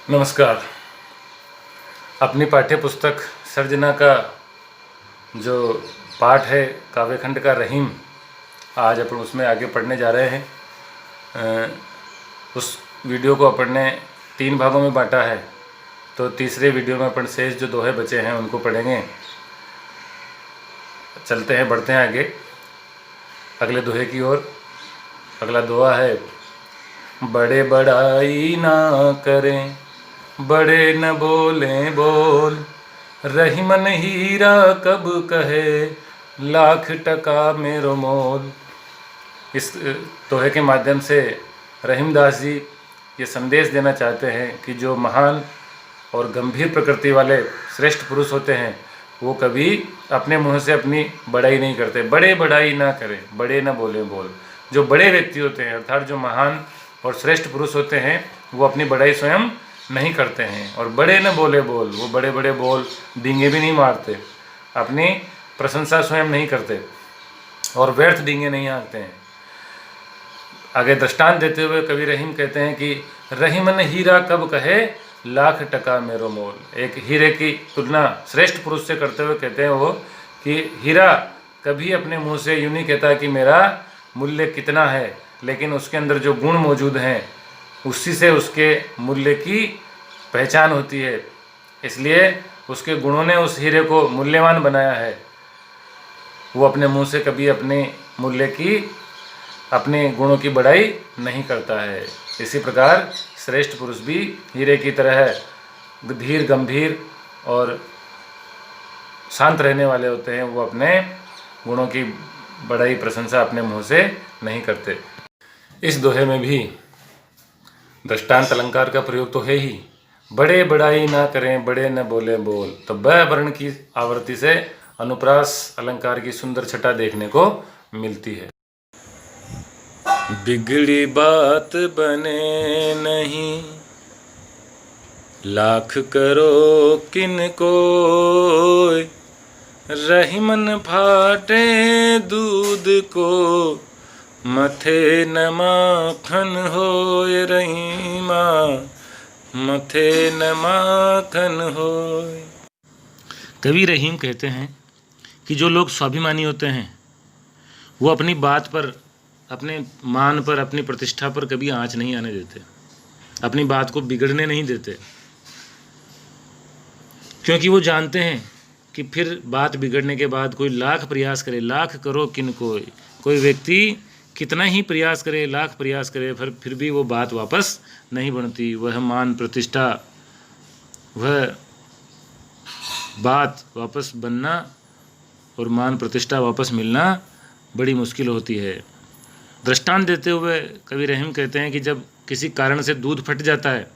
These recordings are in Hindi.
नमस्कार। अपनी पाठ्य पुस्तक सर्जना का जो पाठ है काव्यखंड का रहीम, आज अपन उसमें आगे पढ़ने जा रहे हैं। उस वीडियो को अपन ने 3 भागों में बांटा है, तो तीसरे वीडियो में अपन शेष जो दोहे बचे हैं उनको पढ़ेंगे। चलते हैं, बढ़ते हैं आगे अगले दोहे की ओर। अगला दोहा है, बड़े बड़ाई ना करें, बड़े न बोलें बोल, रही मन हीरा कब कहे, लाख टका मेरो मोल। इस दोहे के माध्यम से रहीमदास जी ये संदेश देना चाहते हैं कि जो महान और गंभीर प्रकृति वाले श्रेष्ठ पुरुष होते हैं वो कभी अपने मुंह से अपनी बड़ाई नहीं करते। बड़े बड़ाई ना करें, बड़े न बोलें बोल। जो बड़े व्यक्ति होते हैं अर्थात जो महान और श्रेष्ठ पुरुष होते हैं वो अपनी बड़ाई स्वयं नहीं करते हैं। और बड़े न बोले बोल, वो बड़े बड़े बोल डींगे भी नहीं मारते, अपनी प्रशंसा स्वयं नहीं करते और व्यर्थ डींगे नहीं हाँकते हैं। आगे दृष्टांत देते हुए कवि रहीम कहते हैं कि रही मन हीरा कब कहे, लाख टका मेरो मोल। एक हीरे की तुलना श्रेष्ठ पुरुष से करते हुए कहते हैं वो कि हीरा कभी अपने मुंह से यूँ नहीं कहता कि मेरा मूल्य कितना है, लेकिन उसके अंदर जो गुण मौजूद हैं उसी से उसके मूल्य की पहचान होती है। इसलिए उसके गुणों ने उस हीरे को मूल्यवान बनाया है। वो अपने मुंह से कभी अपने मूल्य की, अपने गुणों की बड़ाई नहीं करता है। इसी प्रकार श्रेष्ठ पुरुष भी हीरे की तरह है, धीर गंभीर और शांत रहने वाले होते हैं। वो अपने गुणों की बड़ाई प्रशंसा अपने मुंह से नहीं करते। इस दोहे में भी दृष्टांत अलंकार का प्रयोग तो है ही। बड़े बड़ाई ना करें, बड़े न बोले बोल, तो ब वर्ण की आवृत्ति से अनुप्रास अलंकार की सुंदर छटा देखने को मिलती है। बिगड़ी बात बने नहीं, लाख करो किन कोय, रही मन फाटे दूध को, मथे न माखन होय रहीमा, मथे न माखन होय। कवि रहीम कहते हैं कि जो लोग स्वाभिमानी होते हैं वो अपनी बात पर, अपने मान पर, अपनी प्रतिष्ठा पर कभी आँच नहीं आने देते, अपनी बात को बिगड़ने नहीं देते, क्योंकि वो जानते हैं कि फिर बात बिगड़ने के बाद कोई लाख प्रयास करे, लाख करो किन कोई व्यक्ति कितना ही प्रयास करे, लाख प्रयास करे, फिर भी वो बात वापस नहीं बनती। वह मान प्रतिष्ठा, वह बात वापस बनना और मान प्रतिष्ठा वापस मिलना बड़ी मुश्किल होती है। दृष्टांत देते हुए कवि रहीम कहते हैं कि जब किसी कारण से दूध फट जाता है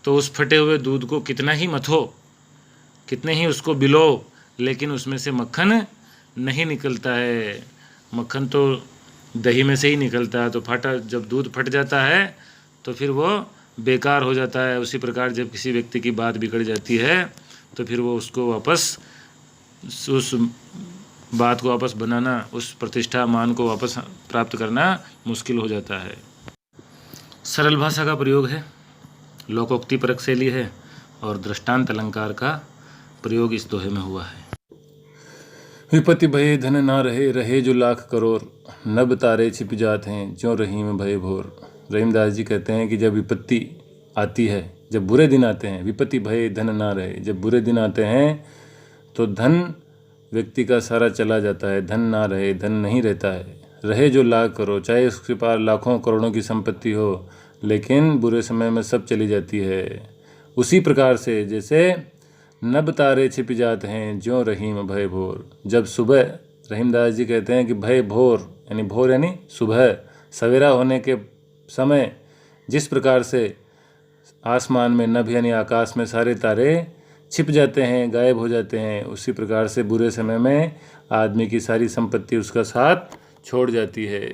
तो उस फटे हुए दूध को कितना ही मथो, कितने ही उसको बिलो, लेकिन उसमें से मक्खन नहीं निकलता है। मक्खन तो दही में से ही निकलता है। तो जब दूध फट जाता है तो फिर वो बेकार हो जाता है। उसी प्रकार जब किसी व्यक्ति की बात बिगड़ जाती है तो फिर वो उसको वापस, उस बात को वापस बनाना, उस प्रतिष्ठा मान को वापस प्राप्त करना मुश्किल हो जाता है। सरल भाषा का प्रयोग है, लोकोक्ति परक शैली है और दृष्टांत अलंकार का प्रयोग इस दोहे में हुआ है। विपत्ति भये धन ना रहे, रहे जो लाख करोड़, नभ तारे छिप जात हैं, ज्यों रहीम भय भोर। रहीमदास जी कहते हैं कि जब विपत्ति आती है, जब बुरे दिन आते हैं, विपत्ति भये धन ना रहे, जब बुरे दिन आते हैं तो धन व्यक्ति का सारा चला जाता है, धन ना रहे, धन नहीं रहता है। रहे जो लाख करोड़, चाहे उसके पास लाखों करोड़ों की संपत्ति हो, लेकिन बुरे समय में सब चली जाती है। उसी प्रकार से जैसे नभ तारे छिप जाते हैं, ज्यों रहीम भय भोर। जब सुबह, रहीमदास जी कहते हैं कि भय भोर यानी भोर यानी सुबह, सवेरा होने के समय जिस प्रकार से आसमान में, नभ यानी आकाश में सारे तारे छिप जाते हैं, गायब हो जाते हैं, उसी प्रकार से बुरे समय में आदमी की सारी संपत्ति उसका साथ छोड़ जाती है।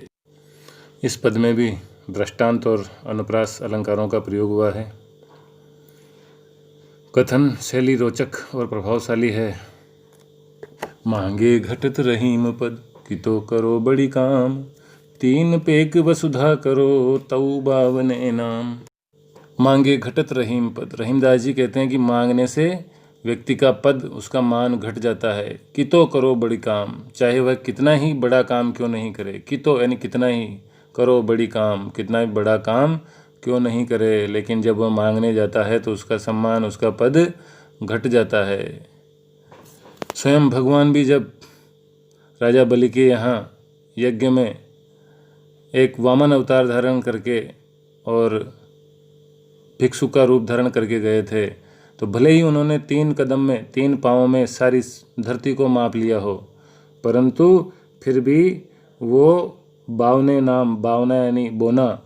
इस पद में भी दृष्टांत और अनुप्रास अलंकारों का प्रयोग हुआ है। कथन शैली रोचक और प्रभावशाली है। मांगे घटत रहीम पद, कि तो करो बड़ी काम, 3 पेक वसुधा करो, तऊ 52 नाम। मांगे घटत रहीम पद। रहीमदास जी कहते हैं कि मांगने से व्यक्ति का पद, उसका मान घट जाता है। कितो करो बड़ी काम, चाहे वह कितना ही बड़ा काम क्यों नहीं करे। कितो यानी कितना ही, करो बड़ी काम, कितना ही बड़ा काम क्यों नहीं करे, लेकिन जब वह मांगने जाता है तो उसका सम्मान, उसका पद घट जाता है। स्वयं भगवान भी जब राजा बलि के यहाँ यज्ञ में एक वामन अवतार धारण करके और भिक्षु का रूप धारण करके गए थे, तो भले ही उन्होंने 3 कदम में, 3 पाँवों में सारी धरती को माप लिया हो, परंतु फिर भी वो बावने नाम, बावना यानी बोना,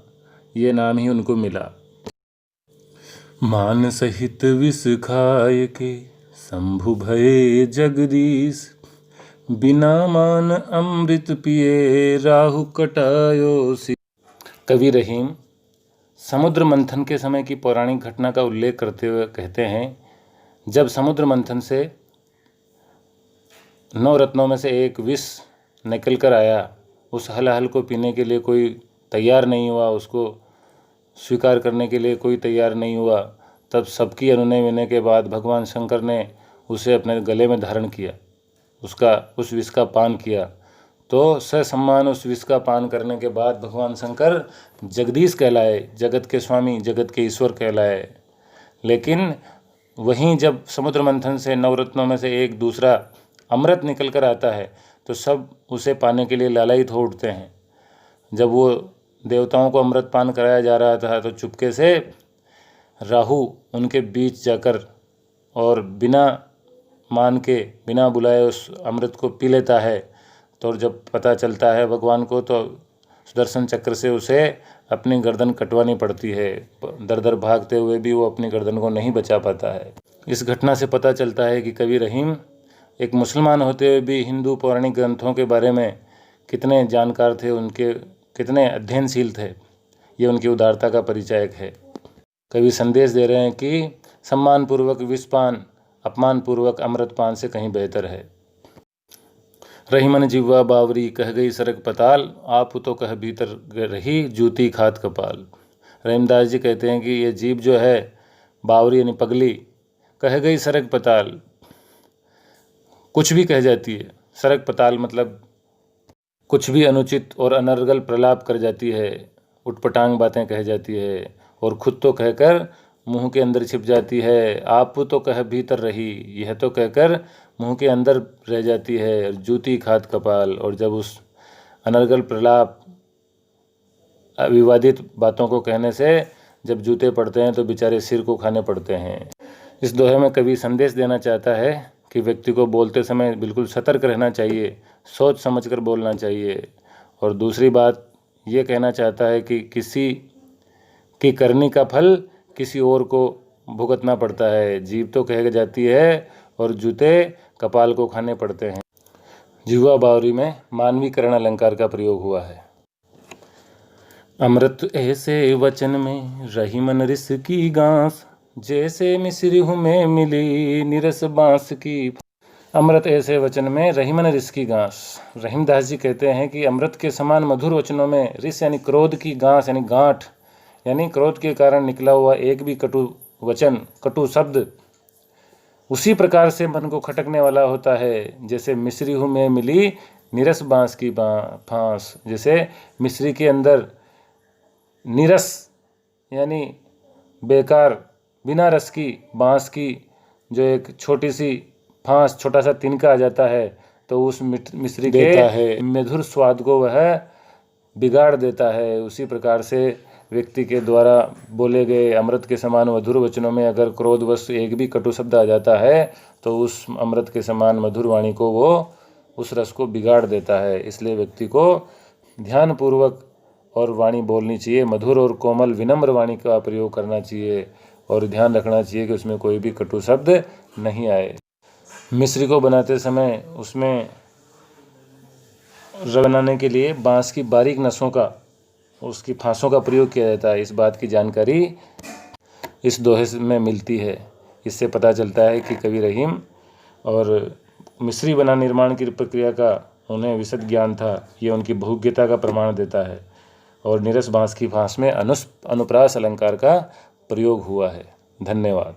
ये नाम ही उनको मिला। मान सहित विष खाय के शंभु भये जगदीश, बिना मान अमृत पिए राहु कटायो सी। कवि रहीम समुद्र मंथन के समय की पौराणिक घटना का उल्लेख करते हुए कहते हैं, जब समुद्र मंथन से 9 रत्नों में से एक विष निकल कर आया, उस हलाहल को पीने के लिए कोई तैयार नहीं हुआ, उसको स्वीकार करने के लिए कोई तैयार नहीं हुआ। तब सबकी अनुनय विनय के बाद भगवान शंकर ने उसे अपने गले में धारण किया, उस विष का पान किया। तो ससम्मान उस विष का पान करने के बाद भगवान शंकर जगदीश कहलाए, जगत के स्वामी, जगत के ईश्वर कहलाए। लेकिन वहीं जब समुद्र मंथन से 9 रत्नों में से एक दूसरा अमृत निकल कर आता है, तो सब उसे पाने के लिए लालायित हो उठते हैं। जब वो देवताओं को अमृत पान कराया जा रहा था, तो चुपके से राहु उनके बीच जाकर और बिना मान के, बिना बुलाए उस अमृत को पी लेता है। तो जब पता चलता है भगवान को, तो सुदर्शन चक्र से उसे अपनी गर्दन कटवानी पड़ती है। दर दर भागते हुए भी वो अपनी गर्दन को नहीं बचा पाता है। इस घटना से पता चलता है कि कवि रहीम एक मुसलमान होते हुए भी हिंदू पौराणिक ग्रंथों के बारे में कितने जानकार थे, उनके कितने अध्ययनशील थे। ये उनकी उदारता का परिचायक है। कवि संदेश दे रहे हैं कि सम्मानपूर्वक विषपान अपमानपूर्वक अमृतपान से कहीं बेहतर है। रहीमन जिह्वा बावरी, कह गई सरक पताल, आप तो कह भीतर रही जूती खात कपाल। रहीमदास जी कहते हैं कि ये जीभ जो है, बावरी यानी पगली, कह गई सरक पताल, कुछ भी कह जाती है। सरक पताल मतलब कुछ भी अनुचित और अनर्गल प्रलाप कर जाती है, उटपटांग बातें कह जाती है, और खुद तो कहकर मुंह के अंदर छिप जाती है। आप तो कह भीतर रही, यह तो कहकर मुंह के अंदर रह जाती है। जूती खात कपाल, और जब उस अनर्गल प्रलाप, विवादित बातों को कहने से जब जूते पड़ते हैं, तो बेचारे सिर को खाने पड़ते हैं। इस दोहे में कवि संदेश देना चाहता है कि व्यक्ति को बोलते समय बिल्कुल सतर्क रहना चाहिए, सोच समझकर बोलना चाहिए। और दूसरी बात ये कहना चाहता है कि किसी की करनी का फल किसी और को भुगतना पड़ता है। जीभ तो कह जाती है और जूते कपाल को खाने पड़ते हैं। जिह्वा बावरी में मानवीकरण अलंकार का प्रयोग हुआ है। अमृत ऐसे वचन में रही मन रिस की गांस, जैसे मिश्री में मिली निरस बांस की। अमृत ऐसे वचन में रही मन रिस की गांस। रहीमदास जी कहते हैं कि अमृत के समान मधुर वचनों में रिस यानी क्रोध की गांस यानी गांठ, यानी क्रोध के कारण निकला हुआ एक भी कटु वचन, कटु शब्द उसी प्रकार से मन को खटकने वाला होता है, जैसे मिश्री में मिली निरस बांस की फांस। जैसे मिश्री के अंदर निरस यानी बेकार, बिना रस की बांस की जो एक छोटी सी फांस, छोटा सा तिनका आ जाता है, तो उस मिश्री के मधुर स्वाद को वह बिगाड़ देता है। उसी प्रकार से व्यक्ति के द्वारा बोले गए अमृत के समान मधुर वचनों में अगर क्रोधवश एक भी कटु शब्द आ जाता है, तो उस अमृत के समान मधुर वाणी को वो उस रस को बिगाड़ देता है। इसलिए व्यक्ति को ध्यानपूर्वक और वाणी बोलनी चाहिए, मधुर और कोमल विनम्र वाणी का प्रयोग करना चाहिए, और ध्यान रखना चाहिए कि उसमें कोई भी कटु शब्द नहीं आए। मिश्री को बनाते समय उसमें रस बनाने के लिए बांस की बारीक नसों का, उसकी फांसों का प्रयोग किया जाता है। इस बात की जानकारी इस दोहे में मिलती है। इससे पता चलता है कि कवि रहीम और मिश्री बना निर्माण की प्रक्रिया का उन्हें विशद ज्ञान था। ये उनकी बहुज्ञता का प्रमाण देता है। और निरस बांस की फांस में अनुप्रास अलंकार का प्रयोग हुआ है। धन्यवाद।